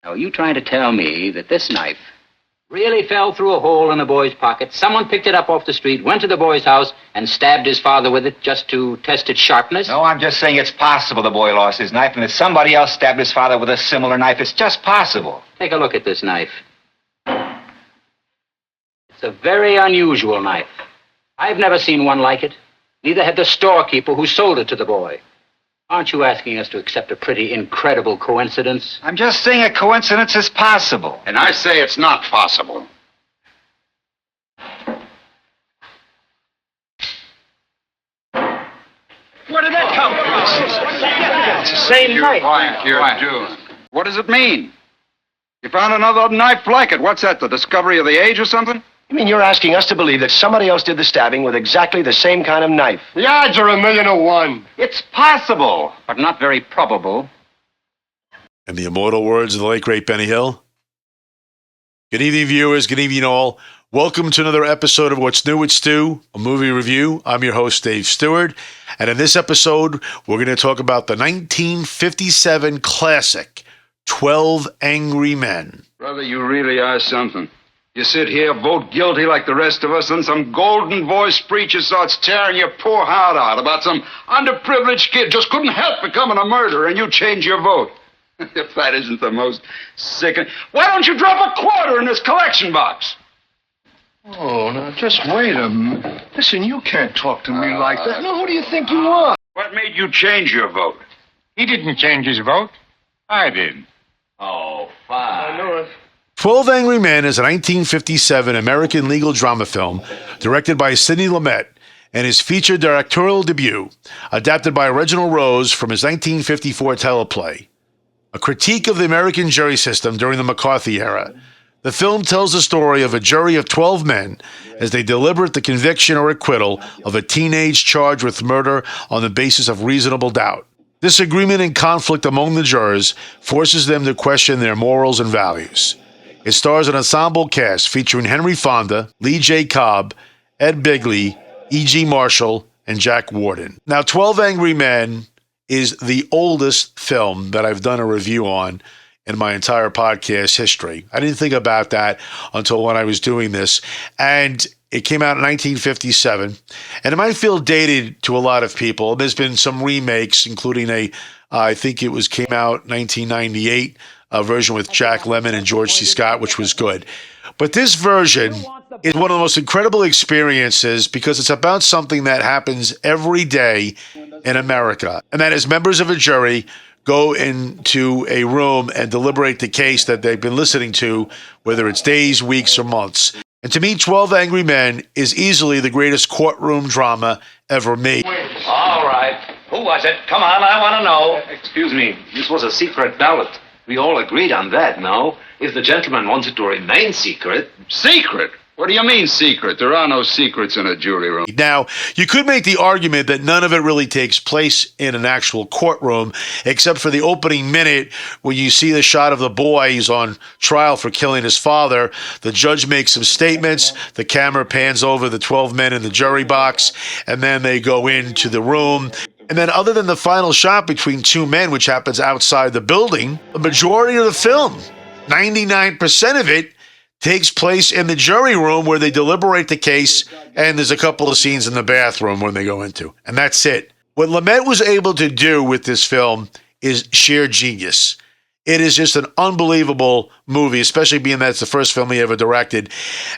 Now, are you trying to tell me that this knife really fell through a hole in the boy's pocket? Someone picked it up off the street, went to the boy's house, and stabbed his father with it just to test its sharpness? No, I'm just saying it's possible the boy lost his knife and that somebody else stabbed his father with a similar knife. It's just possible. Take a look at this knife. It's a very unusual knife. I've never seen one like it. Neither had the storekeeper who sold it to the boy. Aren't you asking us to accept a pretty incredible coincidence? I'm just saying a coincidence is possible. And I say it's not possible. Where did that come from? It's the same knife. Quiet, you're doing. What does it mean? You found another knife like it. What's that, the discovery of the age or something? You mean you're asking us to believe that somebody else did the stabbing with exactly the same kind of knife? The odds are 1,000,000 to 1. It's possible, but not very probable. In the immortal words of the late, great Benny Hill. Good evening, viewers. Good evening, all. Welcome to another episode of What's New with Stu, a movie review. I'm your host, Dave Stewart. And in this episode, we're going to talk about the 1957 classic, 12 Angry Men. Brother, you really are something. You sit here, vote guilty like the rest of us, and some golden-voiced preacher starts tearing your poor heart out about some underprivileged kid just couldn't help becoming a murderer, and you change your vote. If that isn't the most sickening... Why don't you drop a quarter in this collection box? Oh, now, just wait a minute. Listen, you can't talk to me like that. Now, who do you think you are? What made you change your vote? He didn't change his vote. I did. Oh, fine. I know it. 12 Angry Men is a 1957 American legal drama film directed by Sidney Lumet and his featured directorial debut, adapted by Reginald Rose from his 1954 teleplay. A critique of the American jury system during the McCarthy era, the film tells the story of a jury of 12 men as they deliberate the conviction or acquittal of a teenage charged with murder on the basis of reasonable doubt. Disagreement and conflict among the jurors forces them to question their morals and values. It stars an ensemble cast featuring Henry Fonda, Lee J. Cobb, Ed Bigley, E.G. Marshall, and Jack Warden. Now, 12 Angry Men is the oldest film that I've done a review on in my entire podcast history. I didn't think about that until when I was doing this. And it came out in 1957. And it might feel dated to a lot of people. There's been some remakes, including I think it came out 1998, a version with Jack Lemmon and George C. Scott, which was good. But this version is one of the most incredible experiences because it's about something that happens every day in America. And that is members of a jury go into a room and deliberate the case that they've been listening to, whether it's days, weeks, or months. And to me, 12 Angry Men is easily the greatest courtroom drama ever made. All right. Who was it? Come on, I want to know. Excuse me, this was a secret ballot. We all agreed on that, no? If the gentleman wanted to remain secret... Secret? What do you mean secret? There are no secrets in a jury room. Now, you could make the argument that none of it really takes place in an actual courtroom, except for the opening minute when you see the shot of the boy. He's on trial for killing his father. The judge makes some statements. The camera pans over the 12 men in the jury box, and then they go into the room. And then other than the final shot between two men, which happens outside the building, the majority of the film, 99% of it, takes place in the jury room where they deliberate the case, and there's a couple of scenes in the bathroom when they go into. And that's it. What Lumet was able to do with this film is sheer genius. It is just an unbelievable movie, especially being that it's the first film he ever directed.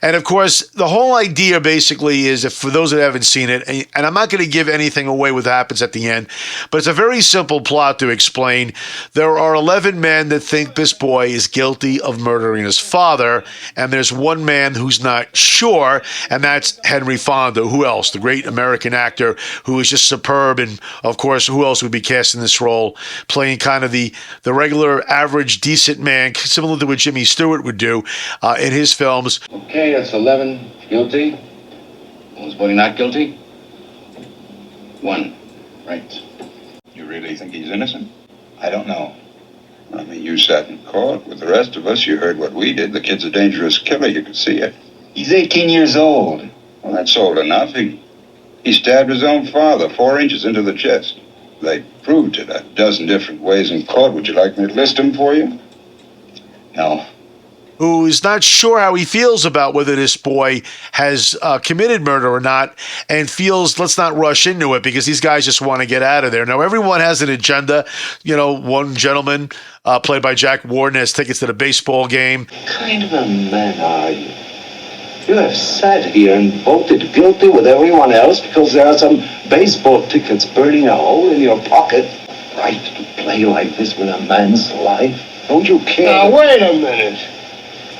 And of course, the whole idea basically is, if for those that haven't seen it, and I'm not going to give anything away what happens at the end, but it's a very simple plot to explain. There are 11 men that think this boy is guilty of murdering his father, and there's one man who's not sure, and that's Henry Fonda. Who else? The great American actor who is just superb, and of course, who else would be cast in this role, playing kind of the regular, average, decent man, similar to what Jimmy Stewart would do in his films. Okay, that's 11 guilty. Who's voting not guilty? 1. Right. You really think he's innocent? I don't know. I mean, you sat in court with the rest of us. You heard what we did. The kid's a dangerous killer. You could see it. He's 18 years old. Well, that's old enough. He stabbed his own father 4 inches into the chest. They proved it a dozen different ways in court. Would you like me to list them for you? No. who is not sure how he feels about whether this boy has committed murder or not, and feels let's not rush into it because these guys just want to get out of there. Now, everyone has an agenda. You know, one gentleman, played by Jack Warden, has tickets to the baseball game. What kind of a man are you? You have sat here and voted guilty with everyone else because there are some baseball tickets burning a hole in your pocket. Right to play like this with a man's life? Don't you care? Now, wait a minute.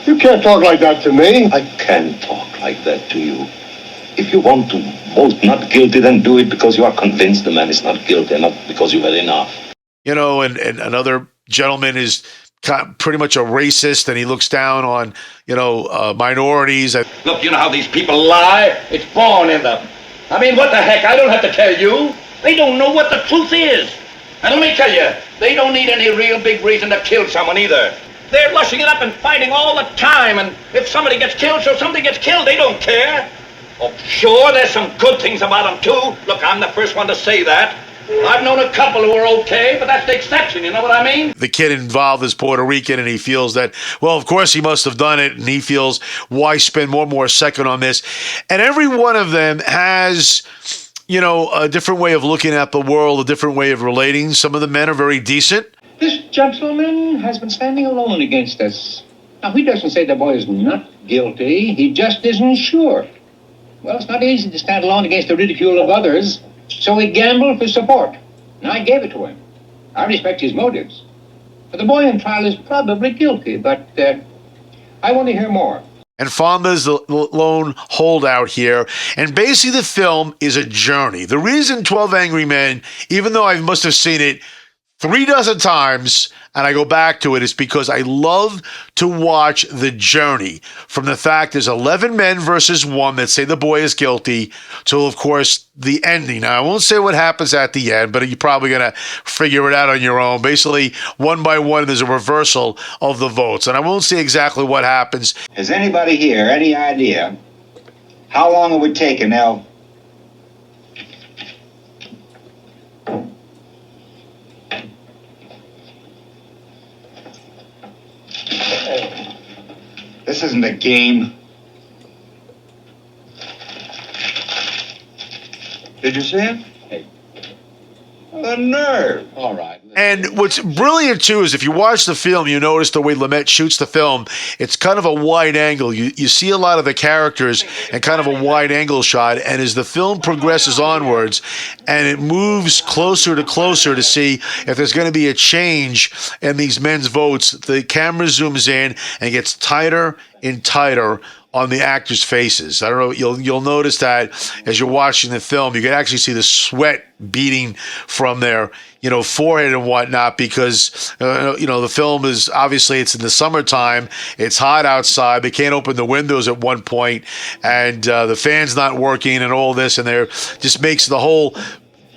You can't talk like that to me. I can talk like that to you. If you want to vote not guilty, then do it because you are convinced the man is not guilty and not because you've had enough. You know, and another gentleman is pretty much a racist, and he looks down on, minorities. Look, you know how these people lie? It's born in them. I mean, what the heck? I don't have to tell you. They don't know what the truth is. And let me tell you, they don't need any real big reason to kill someone either. They're lushing it up and fighting all the time, and if somebody gets killed, so somebody gets killed, they don't care. Oh, sure, there's some good things about them, too. Look, I'm the first one to say that. I've known a couple who are okay, but that's the exception, you know what I mean? The kid involved is Puerto Rican, and he feels that, well, of course he must have done it, and he feels, why spend one more second on this? And every one of them has, a different way of looking at the world, a different way of relating. Some of the men are very decent. This gentleman has been standing alone against us. Now, he doesn't say the boy is not guilty. He just isn't sure. Well, it's not easy to stand alone against the ridicule of others, so he gambled for support. And I gave it to him. I respect his motives. But the boy on trial is probably guilty, but I want to hear more. And Fonda's the lone holdout here. And basically the film is a journey. The reason 12 Angry Men, even though I must have seen it 3 dozen times, and I go back to it, is because I love to watch the journey from the fact there's 11 men versus 1 that say the boy is guilty to, of course, the ending. Now, I won't say what happens at the end, but you're probably going to figure it out on your own. Basically, one by one, there's a reversal of the votes, and I won't say exactly what happens. Has anybody here any idea how long it would take now? This isn't a game. Did you see it? Hey. The nerve. All right. And what's brilliant, too, is if you watch the film, you notice the way Lumet shoots the film. It's kind of a wide angle. You see a lot of the characters and kind of a wide angle shot. And as the film progresses onwards and it moves closer to see if there's going to be a change in these men's votes, the camera zooms in and gets tighter and tighter on the actors' faces. I don't know, you'll notice that as you're watching the film, you can actually see the sweat beating from their, forehead and whatnot, because, the film is, obviously it's in the summertime, it's hot outside, they can't open the windows at one point, and the fan's not working and all this, and there just makes the whole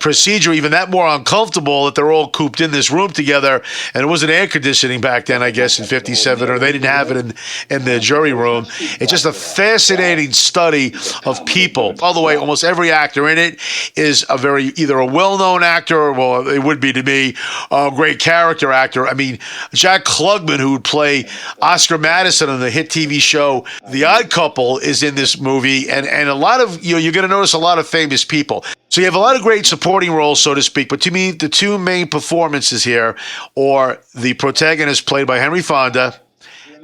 procedure even that more uncomfortable that they're all cooped in this room together, and it wasn't air conditioning back then, I guess, in 57, or they didn't have it in the jury room. It's just a fascinating study of people. By the way, almost every actor in it is either a well-known actor, well, it would be to me, a great character actor. I mean, Jack Klugman, who would play Oscar Madison on the hit TV show The Odd Couple, is in this movie, and a lot of, you're going to notice a lot of famous people. So you have a lot of great supporting roles, so to speak, but to me, the two main performances here are the protagonist played by Henry Fonda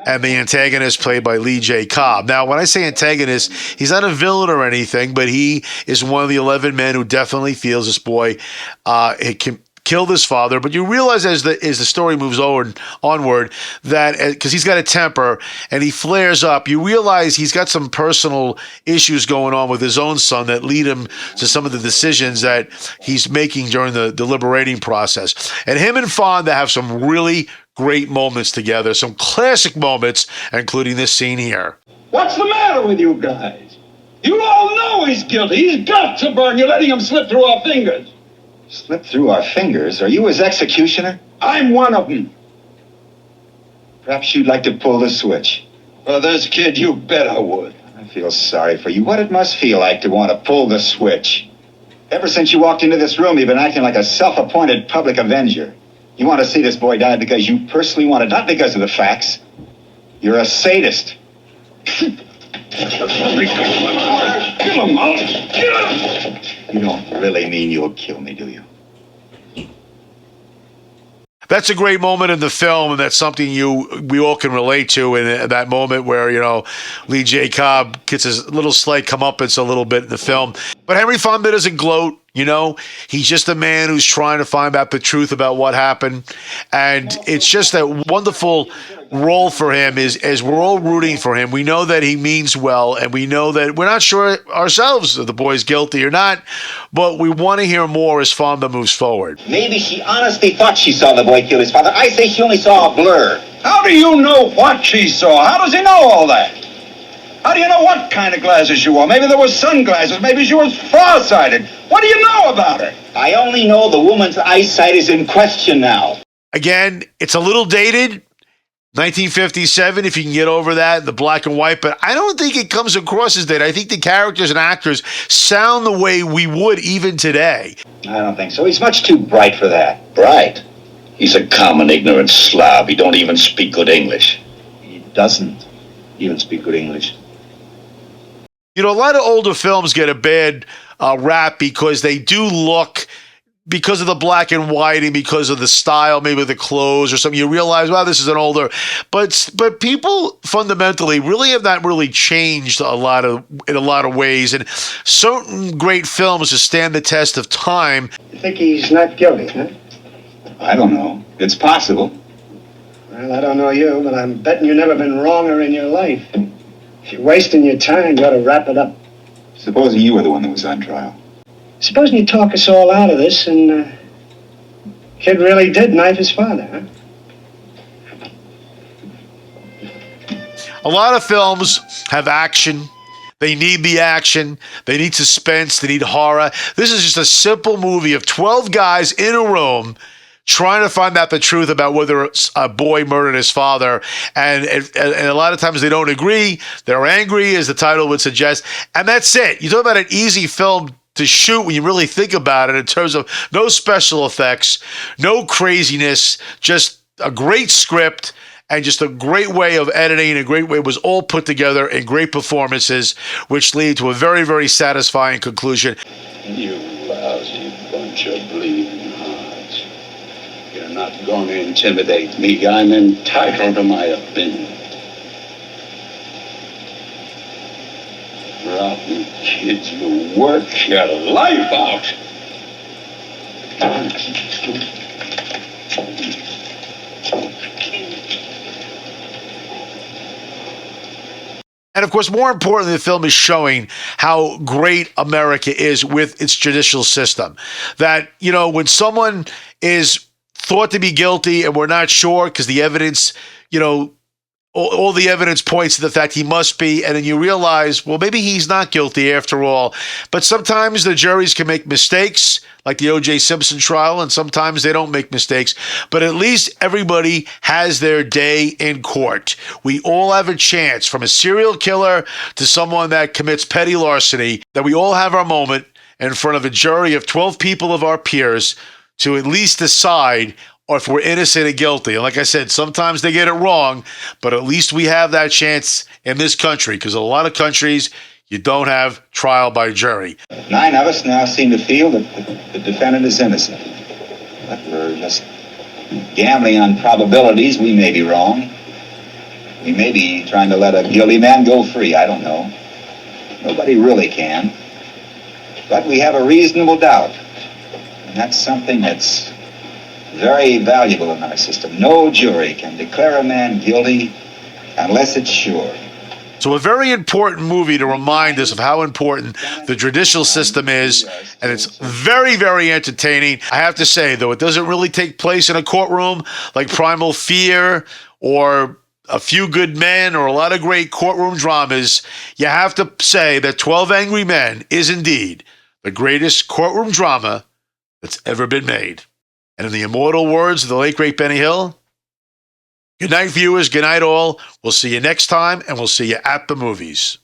and the antagonist played by Lee J. Cobb. Now, when I say antagonist, he's not a villain or anything, but he is one of the 11 men who definitely feels this boy killed his father. But you realize as the story moves onward that because he's got a temper and he flares up, you realize he's got some personal issues going on with his own son that lead him to some of the decisions that he's making during the deliberating process. And him and Fonda have some really great moments together, some classic moments, including this scene here. What's the matter with you guys? You all know he's guilty. He's got to burn. You're letting him slip through our fingers. Slip through our fingers? Are you his executioner? I'm one of them. Perhaps you'd like to pull the switch. For this kid, you bet I would. I feel sorry for you. What it must feel like to want to pull the switch. Ever since you walked into this room, you've been acting like a self-appointed public avenger. You want to see this boy die because you personally want it, not because of the facts. You're a sadist. Kill him, Mom. Kill him. You don't really mean you'll kill me, do you? That's a great moment in the film, and that's something we all can relate to in that moment where, Lee J. Cobb gets his little slight comeuppance a little bit in the film. But Henry Fonda doesn't gloat, He's just a man who's trying to find out the truth about what happened. And it's just that wonderful role for him as we're all rooting for him. We know that he means well, and we know that we're not sure ourselves if the boy's guilty or not, but we want to hear more as Fonda moves forward. Maybe she honestly thought she saw the boy kill his father. I say she only saw a blur. How do you know what she saw? How does he know all that? How do you know what kind of glasses she wore? Maybe there were sunglasses. Maybe she was far-sighted. What do you know about her? I only know the woman's eyesight is in question now. Again, it's a little dated. 1957, if you can get over that, the black and white, but I don't think it comes across as that. I think the characters and actors sound the way we would even today. I don't think so. He's much too bright for that. Bright? He's a common ignorant slob. He don't even speak good English. He doesn't even speak good English. A lot of older films get a bad rap because they do look, because of the black and white and because of the style, maybe the clothes or something, you realize, wow, this is an older. But people fundamentally really have not really changed in a lot of ways. And certain great films that stand the test of time. You think he's not guilty, huh? I don't know. It's possible. Well, I don't know you, but I'm betting you've never been wronger in your life. If you're wasting your time, you ought to wrap it up. Supposing you were the one that was on trial. Supposing you talk us all out of this and kid really did knife his father, huh? A lot of films have action. They need the action. They need suspense. They need horror. This is just a simple movie of 12 guys in a room trying to find out the truth about whether a boy murdered his father. And a lot of times they don't agree. They're angry, as the title would suggest. And that's it. You talk about an easy film to shoot when you really think about it in terms of no special effects, no craziness, just a great script and just a great way of editing, a great way it was all put together and great performances, which lead to a very, very satisfying conclusion. You lousy bunch of bleeding hearts. You're not going to intimidate me. I'm entitled to my opinion. Rotten kids who work your life out. And of course, more importantly, the film is showing how great America is with its judicial system. That, when someone is thought to be guilty and we're not sure because the evidence, all the evidence points to the fact he must be, and then you realize, well, maybe he's not guilty after all. But sometimes the juries can make mistakes, like the O.J. Simpson trial, and sometimes they don't make mistakes. But at least everybody has their day in court. We all have a chance, from a serial killer to someone that commits petty larceny, that we all have our moment in front of a jury of 12 people of our peers to at least decide or if we're innocent or guilty. And like I said, sometimes they get it wrong, but at least we have that chance in this country, because a lot of countries, you don't have trial by jury. 9 of us now seem to feel that the defendant is innocent. But we're just gambling on probabilities. We may be wrong. We may be trying to let a guilty man go free. I don't know. Nobody really can. But we have a reasonable doubt. And that's something that's very valuable in our system. No jury can declare a man guilty unless it's sure. So a very important movie to remind us of how important the judicial system is, and it's very, very entertaining. I have to say, though, it doesn't really take place in a courtroom like Primal Fear or A Few Good Men or a lot of great courtroom dramas. You have to say that 12 Angry Men is indeed the greatest courtroom drama that's ever been made. And in the immortal words of the late, great Benny Hill, good night, viewers. Good night, all. We'll see you next time, and we'll see you at the movies.